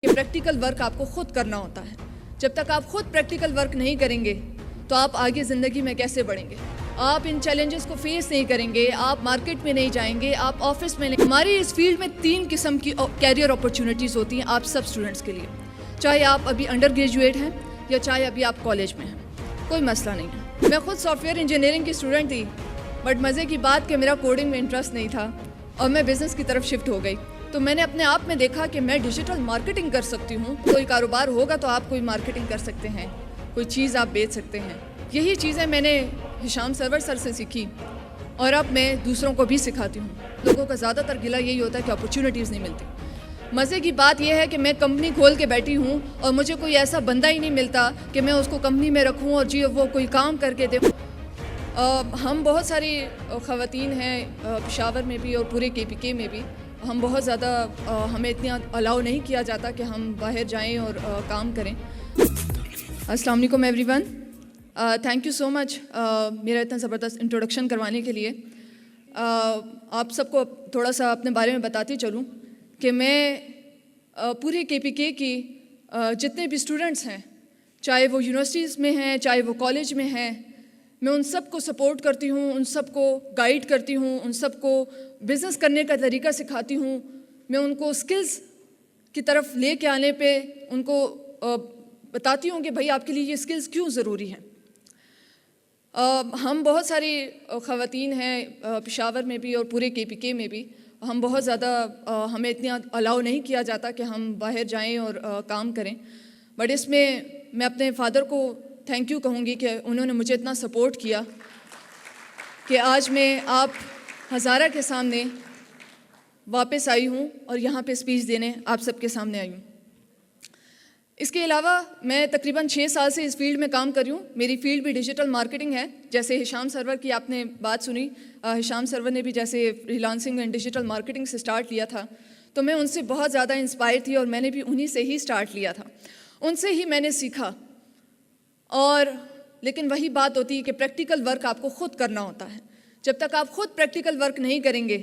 کہ practical work آپ کو خود کرنا ہوتا ہے. جب تک آپ خود پریکٹیکل ورک نہیں کریں گے تو آپ آگے زندگی میں کیسے بڑھیں گے؟ آپ ان چیلنجز کو فیس نہیں کریں گے, آپ مارکیٹ میں نہیں جائیں گے, آپ آفس میں نہیں. ہماری اس فیلڈ میں 3 قسم کی کیریئر اپرچونیٹیز ہوتی ہیں آپ سب اسٹوڈنٹس کے لیے, چاہے آپ ابھی انڈر گریجویٹ ہیں یا چاہے ابھی آپ کالج میں ہیں, کوئی مسئلہ نہیں ہے. میں خود سافٹ ویئر انجینئرنگ کی اسٹوڈنٹ تھی, بٹ مزے کی بات کہ میرا کوڈنگ میں انٹرسٹ نہیں تھا اور میں بزنس کی طرف شفٹ ہو گئی. تو میں نے اپنے آپ میں دیکھا کہ میں ڈیجیٹل مارکیٹنگ کر سکتی ہوں. کوئی کاروبار ہوگا تو آپ کوئی مارکیٹنگ کر سکتے ہیں, کوئی چیز آپ بیچ سکتے ہیں. یہی چیزیں میں نے ہشام سرور سر سے سیکھی اور اب میں دوسروں کو بھی سکھاتی ہوں. لوگوں کا زیادہ تر گلہ یہی ہوتا ہے کہ اپرچونیٹیز نہیں ملتی. مزے کی بات یہ ہے کہ میں کمپنی کھول کے بیٹھی ہوں اور مجھے کوئی ایسا بندہ ہی نہیں ملتا کہ میں اس کو کمپنی میں رکھوں اور جی وہ کوئی کام کر کے دے. ہم بہت ساری خواتین ہیں پشاور میں بھی اور پورے KPK میں بھی. ہم بہت زیادہ ہمیں اتنا الاؤ نہیں کیا جاتا کہ ہم باہر جائیں اور کام کریں. السلام علیکم everyone, thank you so much میرا اتنا زبردست انٹروڈکشن کروانے کے لیے. آپ سب کو تھوڑا سا اپنے بارے میں بتاتی چلوں کہ میں پورے KPK کی جتنے بھی اسٹوڈنٹس ہیں, چاہے وہ یونیورسٹیز میں ہیں چاہے وہ کالج میں ہیں, میں ان سب کو سپورٹ کرتی ہوں, ان سب کو گائیڈ کرتی ہوں, ان سب کو بزنس کرنے کا طریقہ سکھاتی ہوں. میں ان کو اسکلز کی طرف لے کے آنے پہ ان کو بتاتی ہوں کہ بھائی آپ کے لیے یہ اسکلز کیوں ضروری ہیں. ہم بہت ساری خواتین ہیں پشاور میں بھی اور پورے KPK میں بھی. ہم بہت زیادہ ہمیں اتنا الاؤ نہیں کیا جاتا کہ ہم باہر جائیں اور کام کریں. بٹ اس میں میں اپنے فادر کو تھینک یو کہوں گی کہ انہوں نے مجھے اتنا سپورٹ کیا کہ آج میں آپ ہزارہ کے سامنے واپس آئی ہوں اور یہاں پہ اسپیچ دینے آپ سب کے سامنے آئی ہوں. اس کے علاوہ میں تقریباً 6 سال سے اس فیلڈ میں کام کر رہی ہوں. میری فیلڈ بھی ڈیجیٹل مارکیٹنگ ہے. جیسے ہشام سرور کی آپ نے بات سنی, ہشام سرور نے بھی جیسے free lancing and digital marketing سے سٹارٹ لیا تھا, تو میں ان سے بہت زیادہ انسپائر تھی اور میں نے بھی انہی سے ہی سٹارٹ لیا تھا, ان سے ہی میں نے سیکھا. اور لیکن وہی بات ہوتی ہے کہ پریکٹیکل ورک آپ کو خود کرنا ہوتا ہے. جب تک آپ خود پریکٹیکل ورک نہیں کریں گے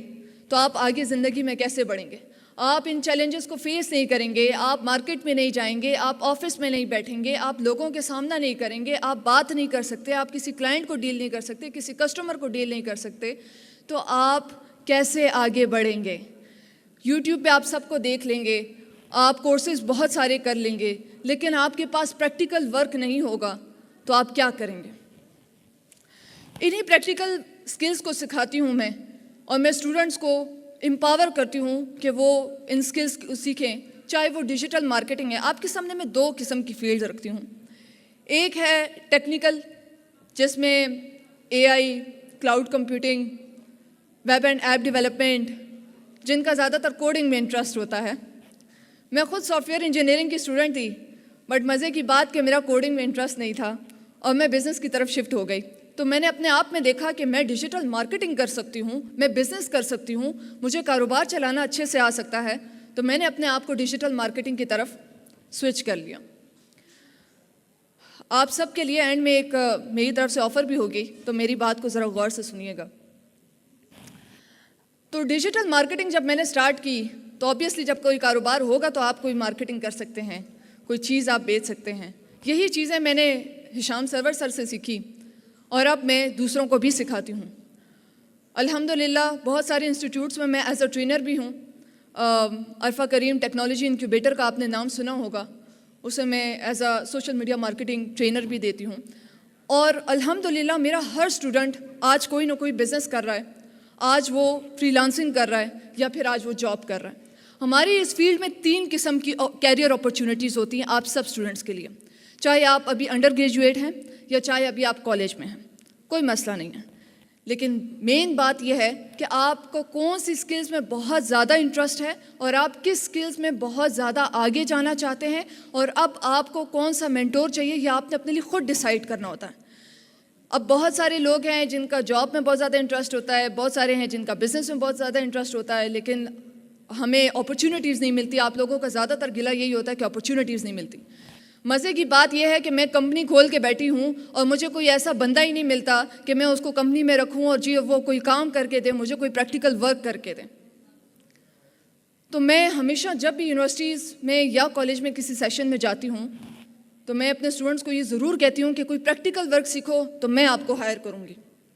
تو آپ آگے زندگی میں کیسے بڑھیں گے؟ آپ ان چیلنجز کو فیس نہیں کریں گے, آپ مارکیٹ میں نہیں جائیں گے, آپ آفس میں نہیں بیٹھیں گے, آپ لوگوں کے سامنا نہیں کریں گے, آپ بات نہیں کر سکتے, آپ کسی کلائنٹ کو ڈیل نہیں کر سکتے, کسی کسٹمر کو ڈیل نہیں کر سکتے, تو آپ کیسے آگے بڑھیں گے؟ یوٹیوب پہ آپ سب کو دیکھ لیں گے, آپ کورسز بہت سارے کر لیں گے, لیکن آپ کے پاس پریکٹیکل ورک نہیں ہوگا تو آپ کیا کریں گے؟ انہی پریکٹیکل اسکلز کو سکھاتی ہوں میں, اور میں اسٹوڈنٹس کو امپاور کرتی ہوں کہ وہ ان اسکلز سیکھیں, چاہے وہ ڈیجیٹل مارکیٹنگ ہے. آپ کے سامنے میں 2 قسم کی فیلڈ رکھتی ہوں. ایک ہے ٹیکنیکل, جس میں AI, cloud computing, web and app development, جن کا زیادہ تر کوڈنگ میں انٹرسٹ ہوتا ہے. میں خود سافٹ ویئر انجینئرنگ کی اسٹوڈنٹ تھی, بٹ مزے کی بات کہ میرا کوڈنگ میں انٹرسٹ نہیں تھا اور میں بزنس کی طرف شفٹ ہو گئی. تو میں نے اپنے آپ میں دیکھا کہ میں ڈیجیٹل مارکیٹنگ کر سکتی ہوں, میں بزنس کر سکتی ہوں, مجھے کاروبار چلانا اچھے سے آ سکتا ہے. تو میں نے اپنے آپ کو ڈیجیٹل مارکیٹنگ کی طرف سوئچ کر لیا. آپ سب کے لیے اینڈ میں ایک میری طرف سے آفر بھی ہوگی, تو میری بات کو ذرا غور سے سنیے گا. تو ڈیجیٹل مارکیٹنگ جب میں نے سٹارٹ کی تو آبویسلی جب کوئی کاروبار ہوگا تو آپ کوئی مارکیٹنگ کر سکتے ہیں, کوئی چیز آپ بیچ سکتے ہیں. یہی چیزیں میں نے ہشام سرور سر سے سیکھی اور اب میں دوسروں کو بھی سکھاتی ہوں. الحمدللہ بہت سارے انسٹیٹیوٹس میں ایز اے ٹرینر بھی ہوں. عرفہ کریم ٹیکنالوجی انکیوبیٹر کا آپ نے نام سنا ہوگا, اسے میں as a social media marketing trainer بھی دیتی ہوں. اور الحمدللہ میرا ہر اسٹوڈنٹ آج کوئی نہ کوئی بزنس کر رہا ہے, آج وہ فری لانسنگ کر رہا ہے یا پھر آج وہ جاب کر رہا ہے. ہماری اس فیلڈ میں 3 قسم کی کیریئر اپرچونیٹیز ہوتی ہیں آپ سب اسٹوڈنٹس کے لیے, چاہے آپ ابھی انڈر گریجویٹ ہیں یا چاہے ابھی آپ کالج میں ہیں, کوئی مسئلہ نہیں ہے. لیکن مین بات یہ ہے کہ آپ کو کون سی اسکلز میں بہت زیادہ انٹرسٹ ہے اور آپ کس اسکلز میں بہت زیادہ آگے جانا چاہتے ہیں, اور اب آپ کو کون سا مینٹور چاہیے یہ آپ نے اپنے لیے خود ڈیسائیڈ کرنا ہوتا ہے. اب بہت سارے لوگ ہیں جن کا جاب میں بہت زیادہ انٹرسٹ ہوتا ہے, بہت سارے ہیں جن کا بزنس میں بہت زیادہ انٹرسٹ ہوتا ہے, لیکن ہمیں اپرچونیٹیز نہیں ملتی. آپ لوگوں کا زیادہ تر گلہ یہی ہوتا ہے کہ اپرچونیٹیز نہیں ملتی. مزے کی بات یہ ہے کہ میں کمپنی کھول کے بیٹھی ہوں اور مجھے کوئی ایسا بندہ ہی نہیں ملتا کہ میں اس کو کمپنی میں رکھوں اور جی وہ کوئی کام کر کے دے, مجھے کوئی پریکٹیکل ورک کر کے دے. تو میں ہمیشہ جب بھی یونیورسٹیز میں یا کالج میں کسی سیشن میں جاتی ہوں تو میں اپنے اسٹوڈنٹس کو یہ ضرور کہتی ہوں کہ کوئی پریکٹیکل ورک سیکھو تو میں آپ کو ہائر کروں گی.